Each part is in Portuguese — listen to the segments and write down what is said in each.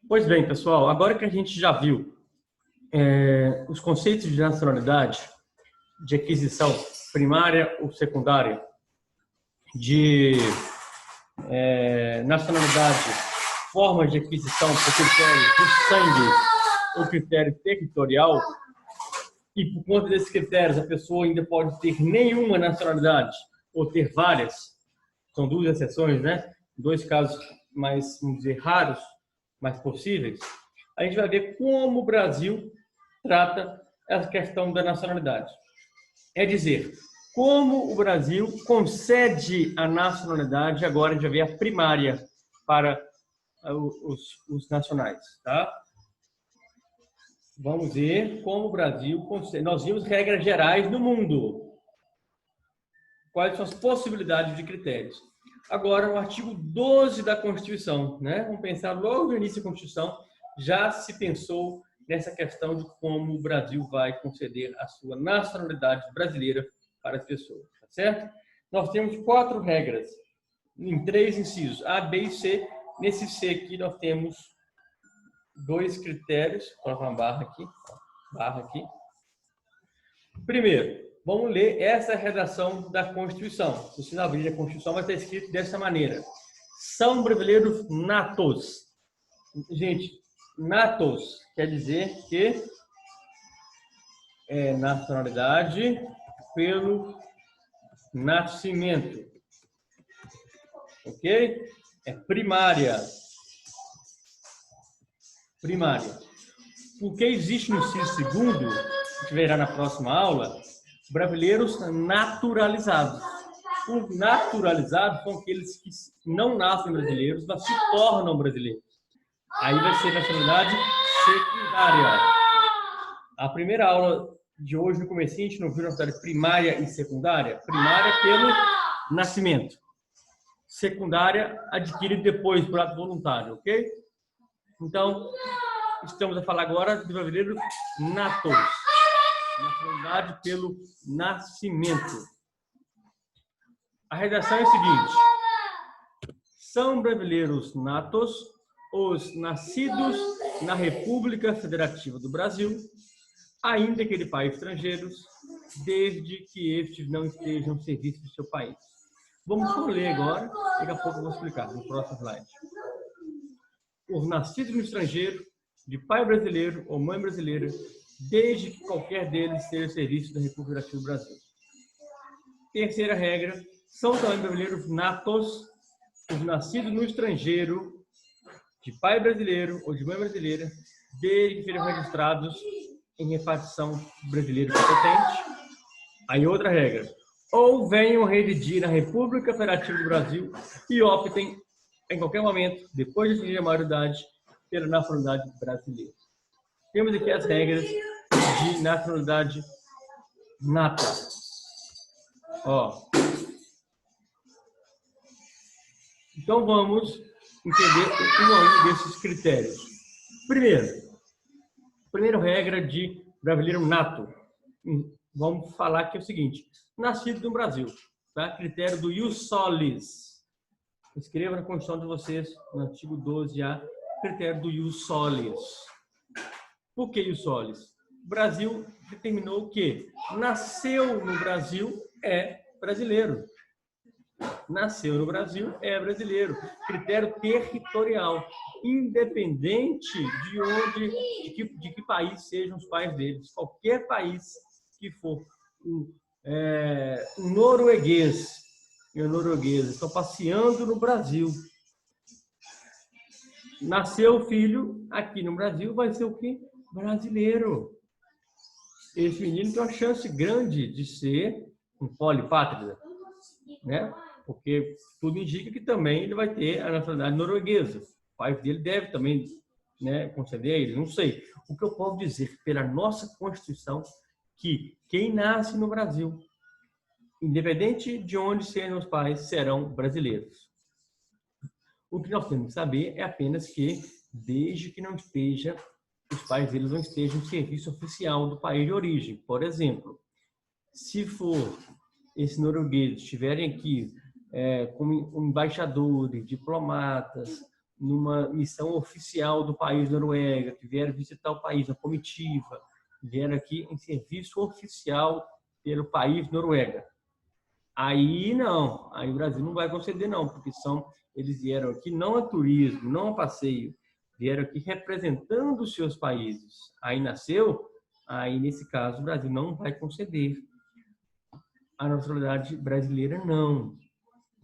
Pois bem, pessoal, agora que a gente já viu os conceitos de nacionalidade, de aquisição primária ou secundária, de nacionalidade, formas de aquisição por critério de sangue ou critério territorial, e por conta desses critérios a pessoa ainda pode ter nenhuma nacionalidade ou ter várias, são duas exceções, né? Dois casos mais, vamos dizer, raros, mais possíveis. A gente vai ver como o Brasil trata essa questão da nacionalidade. É dizer, como o Brasil concede a nacionalidade, agora a gente vai ver a primária para os nacionais, tá? Vamos ver como o Brasil concede. Nós vimos regras gerais no mundo. Quais são as possibilidades de critérios? Agora, no artigo 12 da Constituição, né? Vamos pensar logo no início da Constituição, já se pensou nessa questão de como o Brasil vai conceder a sua nacionalidade brasileira para as pessoas, tá certo? Nós temos 4 regras, em 3 incisos, A, B e C. Nesse C aqui nós temos 2 critérios, vou colocar uma barra aqui. Primeiro, vamos ler essa redação da Constituição. Se vocês abrirem a Constituição, vai estar escrito dessa maneira: são brasileiros natos. Gente, natos quer dizer que é nacionalidade pelo nascimento. Ok? É primária. Primária. Porque existe no inciso segundo, a gente verá na próxima aula, brasileiros naturalizados. Os naturalizados são aqueles que não nascem brasileiros, mas se tornam brasileiros. Aí vai ser nacionalidade secundária. A primeira aula de hoje, no comecinho, a gente não viu nacionalidade primária e secundária? Primária pelo nascimento. Secundária adquirida depois por ato voluntário, ok? Então, estamos a falar agora de brasileiros natos. Nacionalidade pelo nascimento. A redação é a seguinte: são brasileiros natos os nascidos na República Federativa do Brasil, ainda que de pais estrangeiros, desde que estes não estejam ao serviço do seu país. Vamos ler agora, daqui a pouco eu vou explicar no próximo slide. Os nascidos no estrangeiro, de pai brasileiro ou mãe brasileira, desde que qualquer deles esteja ao serviço da República Federativa do Brasil. Terceira regra, são também brasileiros natos os nascidos no estrangeiro, de pai brasileiro ou de mãe brasileira, desde que sejam registrados em repartição brasileira competente. Aí outra regra, ou venham residir na República Federativa do Brasil e optem em qualquer momento, depois de atingir a maioridade, pela nacionalidade brasileira. Temos aqui as regras de nacionalidade nata. Ó. Então vamos entender um a um desses critérios. Primeira regra de brasileiro nato. Vamos falar que é o seguinte: nascido no Brasil, tá? Critério do ius solis. Escreva na Constituição de vocês, no artigo 12A, critério do ius solis. Por que ius solis? O Brasil determinou que nasceu no Brasil é brasileiro. Nasceu no Brasil é brasileiro. Critério territorial, independente de que país sejam os pais deles. Qualquer país que for um norueguês e a norueguesa estão passeando no Brasil. Nasceu o filho aqui no Brasil, vai ser o quê? Brasileiro. Esse menino tem uma chance grande de ser um polipátrida, né? Porque tudo indica que também ele vai ter a nacionalidade norueguesa. O pai dele deve também, né, conceder a ele, não sei. O que eu posso dizer pela nossa Constituição, que quem nasce no Brasil, independente de onde sejam os pais, serão brasileiros. O que nós temos que saber é apenas que, desde que não esteja, os pais deles não estejam em serviço oficial do país de origem. Por exemplo, se for esses noruegueses estiverem aqui como embaixadores, diplomatas, numa missão oficial do país da Noruega, que vieram visitar o país, a comitiva, vieram aqui em serviço oficial pelo país Noruega. Aí não, aí o Brasil não vai conceder não, porque eles vieram aqui não a turismo, não a passeio, vieram aqui representando os seus países. Aí nesse caso o Brasil não vai conceder a nacionalidade brasileira não.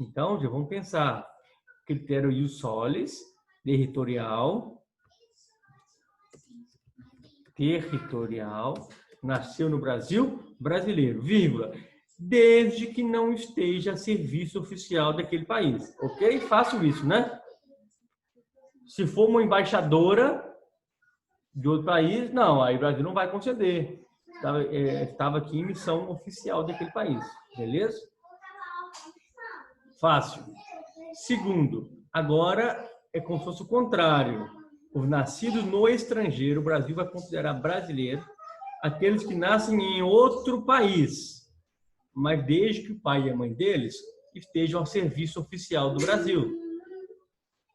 Então, já vamos pensar, critério ius solis, territorial, nasceu no Brasil, brasileiro, vírgula, desde que não esteja a serviço oficial daquele país. Ok? Faço isso, né? Se for uma embaixadora de outro país, não, aí o Brasil não vai conceder. Estava aqui em missão oficial daquele país. Beleza? Fácil. Segundo, agora é como se fosse o contrário. Os nascidos no estrangeiro, o Brasil vai considerar brasileiro aqueles que nascem em outro país, mas desde que o pai e a mãe deles estejam a serviço oficial do Brasil.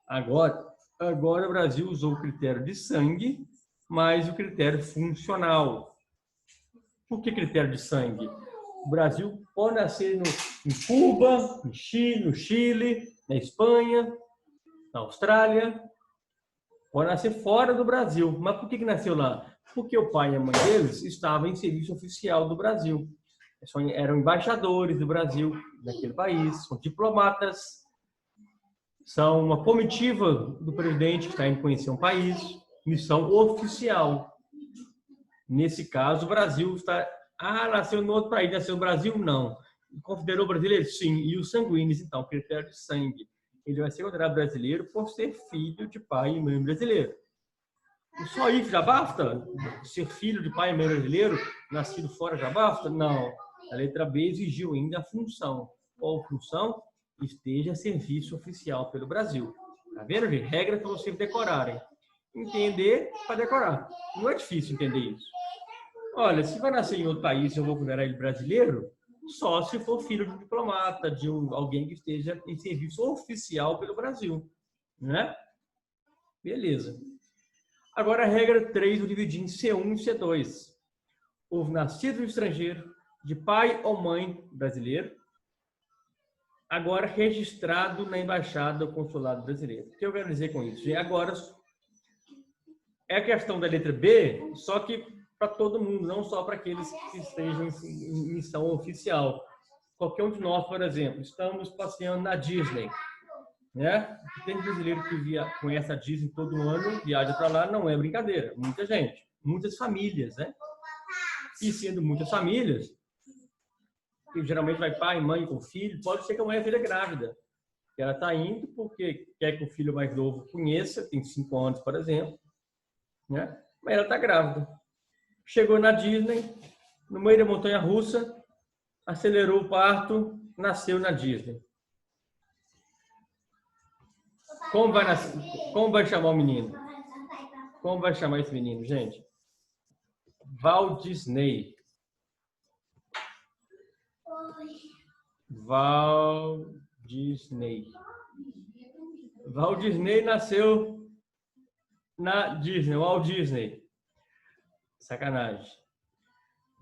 Agora o Brasil usou o critério de sangue, mas o critério funcional. Por que critério de sangue? O Brasil pode nascer em Cuba, no Chile, na Espanha, na Austrália. Pode nascer fora do Brasil. Mas por que nasceu lá? Porque o pai e a mãe deles estavam em serviço oficial do Brasil. Eram embaixadores do Brasil, daquele país, são diplomatas, são uma comitiva do presidente que está indo conhecer um país, missão oficial. Nesse caso, o Brasil está... nasceu no outro país, nasceu no Brasil? Não. Considerou brasileiro? Sim. E os sanguíneos, então, critério de sangue. Ele vai ser considerado brasileiro por ser filho de pai e mãe brasileiro. E só isso já basta? Ser filho de pai e mãe brasileiro, nascido fora já basta? Não. A letra B exigiu ainda a função. Qual função? Esteja a serviço oficial pelo Brasil. Tá vendo, gente? Regra para vocês decorarem. Entender para decorar. Não é difícil entender isso. Olha, se vai nascer em outro país, eu vou considerar ele brasileiro? Só se for filho de um diplomata, de alguém que esteja em serviço oficial pelo Brasil. Né? Beleza. Agora a regra 3 eu dividi em C1 e C2. O nascido no estrangeiro, de pai ou mãe brasileiro, agora registrado na embaixada ou consulado brasileiro. O que eu quero dizer com isso? E agora é a questão da letra B, só que para todo mundo, não só para aqueles que estejam em missão oficial. Qualquer um de nós, por exemplo, estamos passeando na Disney, né? Tem brasileiro que conhece a Disney todo ano, viaja para lá, não é brincadeira. Muita gente, muitas famílias, né? E sendo muitas famílias, que geralmente vai pai, mãe com filho, pode ser que a mulher esteja grávida. Ela está indo porque quer que o filho mais novo conheça, tem 5 anos, por exemplo, né? Mas ela está grávida. Chegou na Disney, no meio da montanha-russa, acelerou o parto, nasceu na Disney. Como vai chamar o menino? Como vai chamar esse menino, gente? Walt Disney. Walt Disney. Walt Disney nasceu na Disney, Walt Disney. Sacanagem.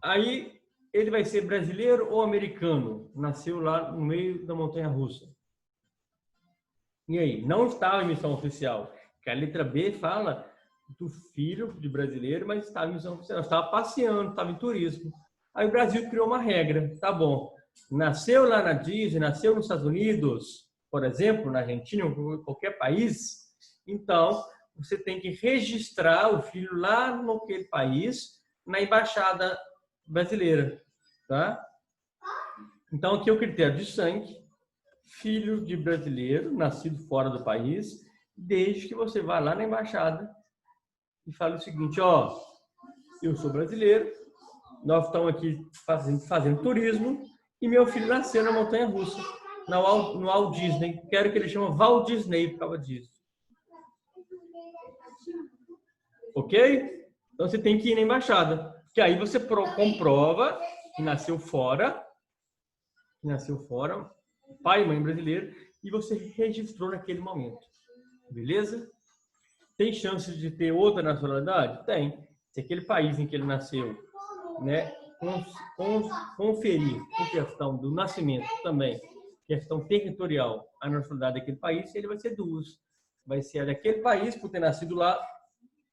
Aí, ele vai ser brasileiro ou americano? Nasceu lá no meio da montanha-russa. E aí? Não estava em missão oficial. Que a letra B fala do filho de brasileiro, mas estava em missão oficial. Estava passeando, estava em turismo. Aí o Brasil criou uma regra. Tá bom. Nasceu lá na Disney, nasceu nos Estados Unidos, por exemplo, na Argentina, ou qualquer país. Então, você tem que registrar o filho lá naquele país, na embaixada brasileira, tá? Então, aqui é o critério de sangue, filho de brasileiro, nascido fora do país, desde que você vá lá na embaixada e fale o seguinte, ó, eu sou brasileiro, nós estamos aqui fazendo turismo e meu filho nasceu na montanha-russa, no Walt Disney. Quero que ele chame Walt Disney por causa disso. Ok? Então, você tem que ir na embaixada. Que aí você comprova que nasceu fora, pai e mãe brasileiro, e você registrou naquele momento. Beleza? Tem chance de ter outra nacionalidade? Tem. Se aquele país em que ele nasceu, né, conferir por questão do nascimento também, questão territorial, a nacionalidade daquele país, ele vai ser duas. Vai ser daquele país por ter nascido lá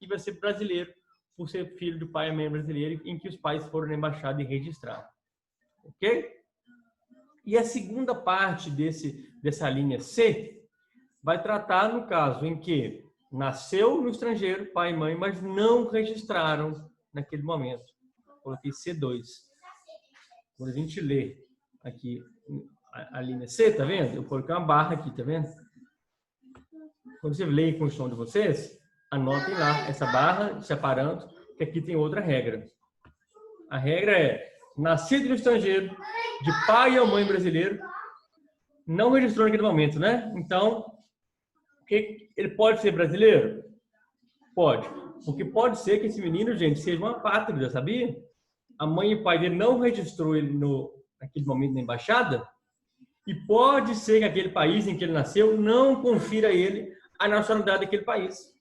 e vai ser brasileiro por ser filho do pai e mãe brasileiro em que os pais foram na embaixada e registraram. Ok? E a segunda parte dessa linha C vai tratar no caso em que nasceu no estrangeiro, pai e mãe, mas não registraram naquele momento. Coloquei C2. Quando a gente lê aqui a linha C, tá vendo? Eu coloquei uma barra aqui, tá vendo? Quando você lê com o som de vocês, anotem lá essa barra, separando, que aqui tem outra regra. A regra é, nascido no estrangeiro, de pai ou mãe brasileiro, não registrou naquele momento, né? Então, ele pode ser brasileiro? Pode. Porque pode ser que esse menino, gente, seja uma apátrida, sabia? A mãe e o pai dele não registrou ele naquele momento na embaixada, e pode ser que aquele país em que ele nasceu não confira a ele a nacionalidade daquele país.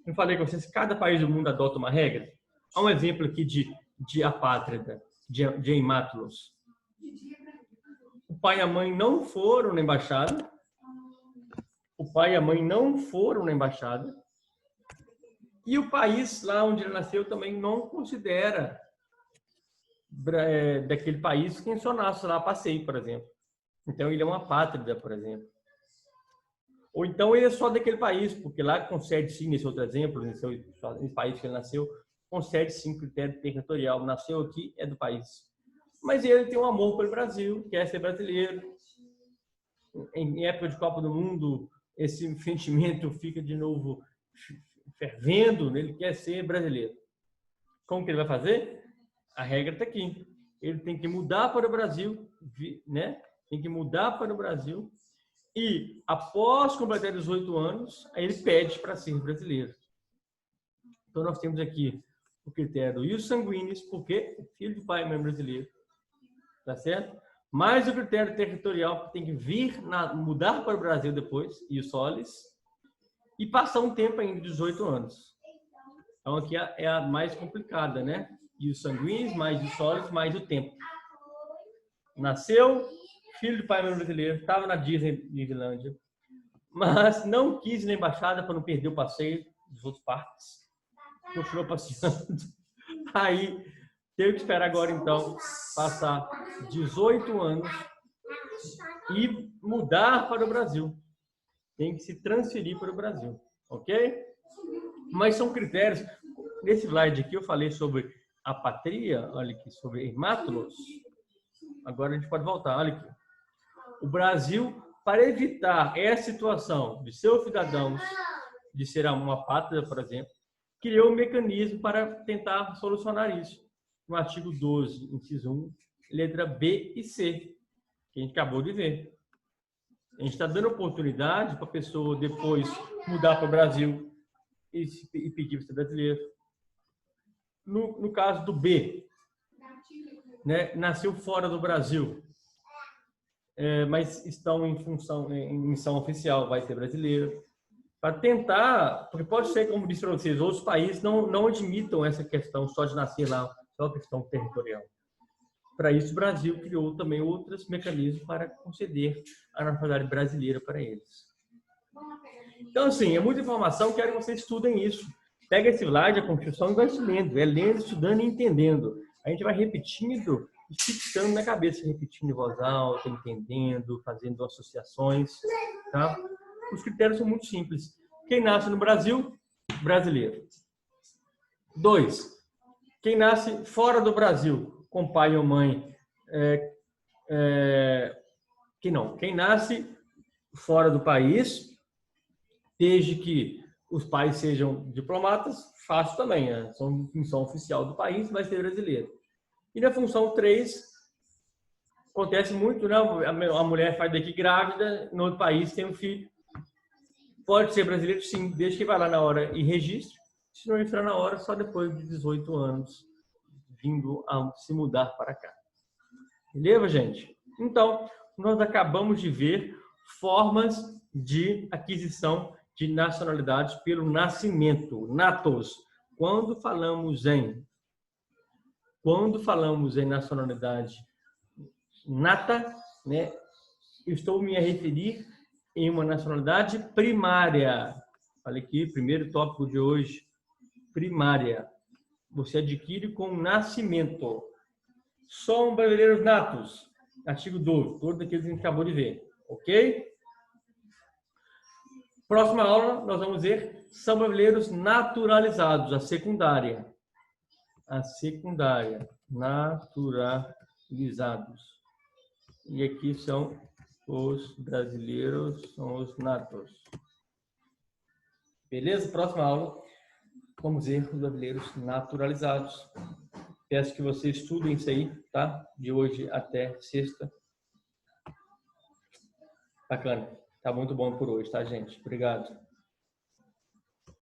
Eu falei com vocês, cada país do mundo adota uma regra. Há um exemplo aqui de apátrida, de hemátulos. O pai e a mãe não foram na embaixada. O pai e a mãe não foram na embaixada. E o país lá onde ele nasceu também não considera daquele país quem só nasce lá a passeio, por exemplo. Então ele é uma apátrida, por exemplo. Ou então ele é só daquele país, porque lá concede sim, nesse outro exemplo, nesse país que ele nasceu, concede sim critério territorial. Nasceu aqui, é do país. Mas ele tem um amor pelo Brasil, quer ser brasileiro. Em época de Copa do Mundo, esse sentimento fica de novo fervendo, ele quer ser brasileiro. Como que ele vai fazer? A regra está aqui. Ele tem que mudar para o Brasil, né? Tem que mudar para o Brasil e, após completar 18 anos, aí ele pede para ser brasileiro. Então, nós temos aqui o critério do ius sanguinis, porque é filho de pai e mãe brasileiro. Tá certo? Mais o critério territorial, que tem que mudar para o Brasil depois, ius solis, e passar um tempo ainda, 18 anos. Então, aqui é a mais complicada, né? Ius sanguinis, mais ius solis, mais o tempo. Nasceu, filho do pai e mãe brasileiro, estava na Disneylândia, mas não quis ir na embaixada para não perder o passeio dos outros parques. Continuou passeando. Aí, teve que esperar agora, então, passar 18 anos e mudar para o Brasil. Tem que se transferir para o Brasil, ok? Mas são critérios. Nesse slide aqui eu falei sobre apatria, olha aqui, sobre hemátulos. Agora a gente pode voltar, olha aqui. O Brasil, para evitar essa situação de seus cidadãos, de ser uma apátrida, por exemplo, criou um mecanismo para tentar solucionar isso. No artigo 12, inciso 1, letra B e C, que a gente acabou de ver. A gente está dando oportunidade para a pessoa depois mudar para o Brasil e pedir para ser brasileiro. No caso do B, né, nasceu fora do Brasil, mas estão em missão oficial, vai ser brasileiro. Para tentar, porque pode ser, como disse para vocês, outros países não admitam essa questão só de nascer lá, só a questão territorial. Para isso, o Brasil criou também outros mecanismos para conceder a nacionalidade brasileira para eles. Então, assim, é muita informação, quero que vocês estudem isso. Pega esse slide, a Constituição, e vai lendo, lendo, estudando e entendendo. A gente vai repetindo e fixando na cabeça, repetindo em voz alta, entendendo, fazendo associações, tá? Os critérios são muito simples. Quem nasce no Brasil, brasileiro. 2. Quem nasce fora do Brasil, com pai ou mãe, quem nasce fora do país, desde que os pais sejam diplomatas, fácil também, né? São função oficial do país, vai ser brasileiro. E na função 3, acontece muito, né? A mulher faz daqui grávida, no outro país tem um filho. Pode ser brasileiro, sim, desde que vá lá na hora e registre. Se não entrar na hora, só depois de 18 anos, vindo a se mudar para cá. Beleza, gente? Então, nós acabamos de ver formas de aquisição de nacionalidades pelo nascimento, natos. Quando falamos em nacionalidade nata, né, eu estou me a referir em uma nacionalidade primária. Olha aqui, primeiro tópico de hoje, primária. Você adquire com nascimento. São brasileiros natos. Artigo 12, todos aqueles que a gente acabou de ver. Ok? Próxima aula, nós vamos ver são brasileiros naturalizados, a secundária. A secundária, naturalizados. E aqui são os brasileiros, são os natos. Beleza? Próxima aula, vamos ver os brasileiros naturalizados. Peço que vocês estudem isso aí, tá? De hoje até sexta. Bacana. Tá muito bom por hoje, tá, gente? Obrigado.